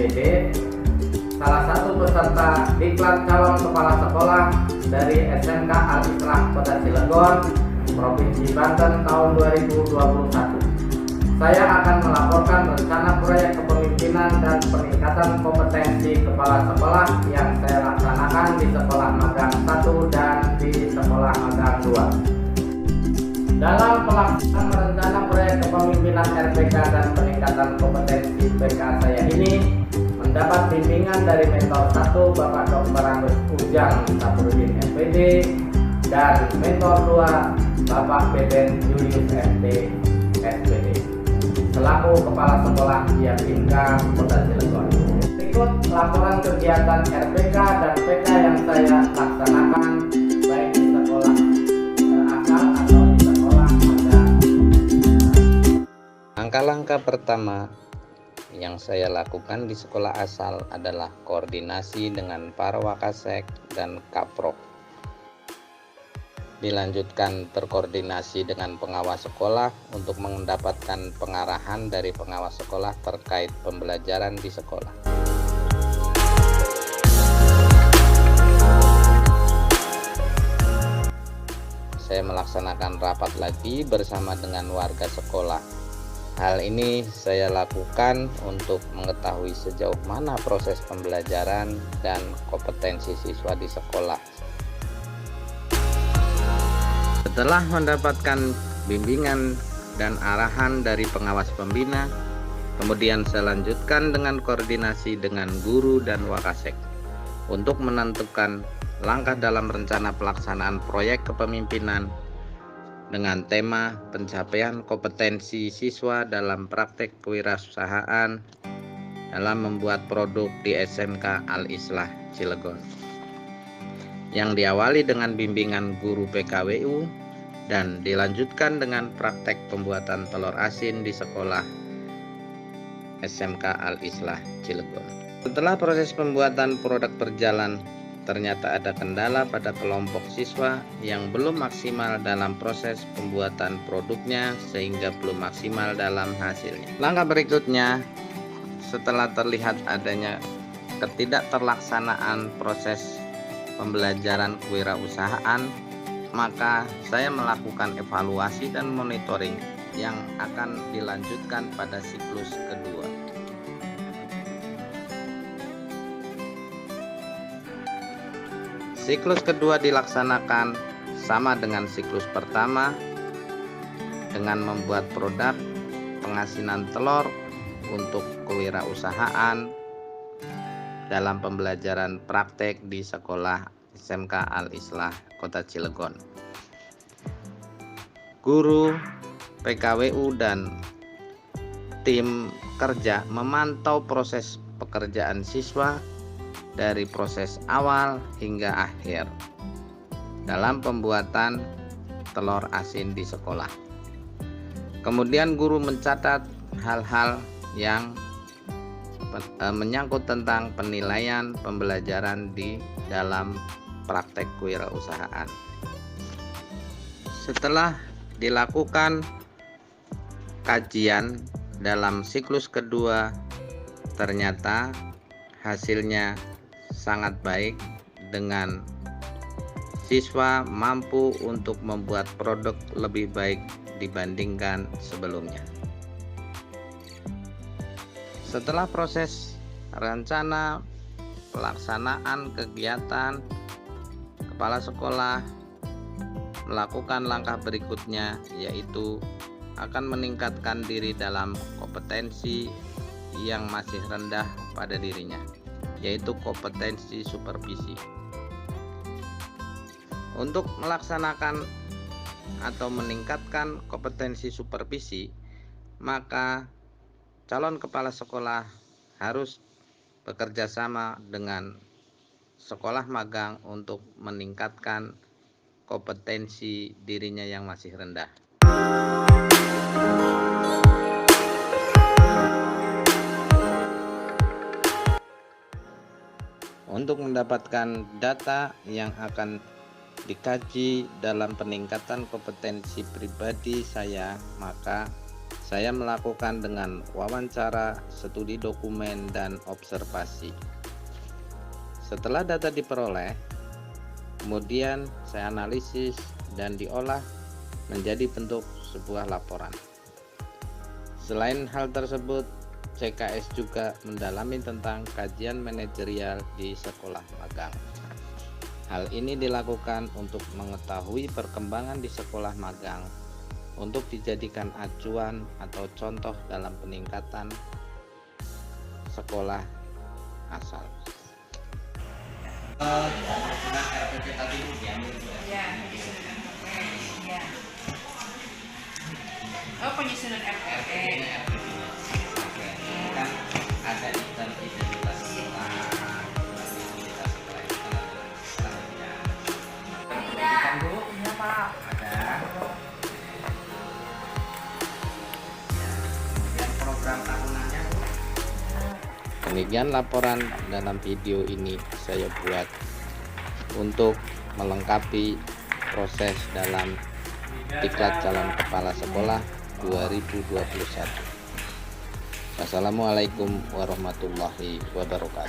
SPD, salah satu peserta diklat calon kepala sekolah dari SMK Al-Islah Kota Cilegon, Provinsi Banten tahun 2021. Saya akan melaporkan rencana proyek kepemimpinan dan peningkatan kompetensi kepala sekolah yang saya laksanakan di Sekolah Magang 1 dan di Sekolah Magang 2. Dalam pelaksanaan rencana proyek kepemimpinan RPK dan peningkatan kompetensi PK saya ini mendapat bimbingan dari mentor 1 Bapak Dr. Anus Ujang Saprudin SPD dan mentor 2 Bapak Beben Julius MT SPD selaku Kepala Sekolah Yakinka Kota Cilegon. Berikut laporan kegiatan RPK dan PK yang saya laksanakan baik di sekolah asal atau di sekolah magang. Langkah-langkah pertama yang saya lakukan di sekolah asal adalah koordinasi dengan para wakasek dan kaprok. Dilanjutkan berkoordinasi dengan pengawas sekolah untuk mendapatkan pengarahan dari pengawas sekolah terkait pembelajaran di sekolah. Saya melaksanakan rapat lagi bersama dengan warga sekolah. Hal ini saya lakukan untuk mengetahui sejauh mana proses pembelajaran dan kompetensi siswa di sekolah. Setelah mendapatkan bimbingan dan arahan dari pengawas pembina, kemudian saya lanjutkan dengan koordinasi dengan guru dan wakasek untuk menentukan langkah dalam rencana pelaksanaan proyek kepemimpinan dengan tema pencapaian kompetensi siswa dalam praktek kewirausahaan dalam membuat produk di SMK Al-Islah Cilegon, yang diawali dengan bimbingan guru PKWU dan dilanjutkan dengan praktek pembuatan telur asin di sekolah SMK Al-Islah Cilegon. Setelah proses pembuatan produk berjalan, ternyata ada kendala pada kelompok siswa yang belum maksimal dalam proses pembuatan produknya sehingga belum maksimal dalam hasilnya. Langkah berikutnya, setelah terlihat adanya ketidakterlaksanaan proses pembelajaran kewirausahaan, maka saya melakukan evaluasi dan monitoring yang akan dilanjutkan pada siklus kedua. Siklus kedua dilaksanakan sama dengan siklus pertama dengan membuat produk pengasinan telur untuk kewirausahaan dalam pembelajaran praktek di sekolah SMK Al-Islah Kota Cilegon. Guru, PKWU, dan tim kerja memantau proses pekerjaan siswa dari proses awal hingga akhir dalam pembuatan telur asin di sekolah. Kemudian guru mencatat hal-hal yang menyangkut tentang penilaian pembelajaran di dalam praktek kewirausahaan. Setelah dilakukan kajian dalam siklus kedua, ternyata hasilnya sangat baik dengan siswa mampu untuk membuat produk lebih baik dibandingkan sebelumnya. Setelah proses rencana pelaksanaan kegiatan, kepala sekolah melakukan langkah berikutnya, yaitu akan meningkatkan diri dalam kompetensi yang masih rendah pada dirinya, yaitu kompetensi supervisi. Untuk melaksanakan atau meningkatkan kompetensi supervisi, maka calon kepala sekolah harus bekerja sama dengan sekolah magang untuk meningkatkan kompetensi dirinya yang masih rendah. Untuk mendapatkan data yang akan dikaji dalam peningkatan kompetensi pribadi saya, maka saya melakukan dengan wawancara, studi dokumen, dan observasi. Setelah data diperoleh, kemudian saya analisis dan diolah menjadi bentuk sebuah laporan. Selain hal tersebut, CKS juga mendalami tentang kajian manajerial di sekolah magang. Hal ini dilakukan untuk mengetahui perkembangan di sekolah magang untuk dijadikan acuan atau contoh dalam peningkatan sekolah asal. Ya, ya. Oh, penyusunan RPP. Kan ada identitas sekolah, identitas sekolah itu kan ada pendidikan dulu punya Pak, ada. Ya, kemudian program tahunannya. Demikian laporan dalam video ini saya buat untuk melengkapi proses dalam Diklat Calon Kepala Sekolah 2021. Wassalamualaikum warahmatullahi wabarakatuh.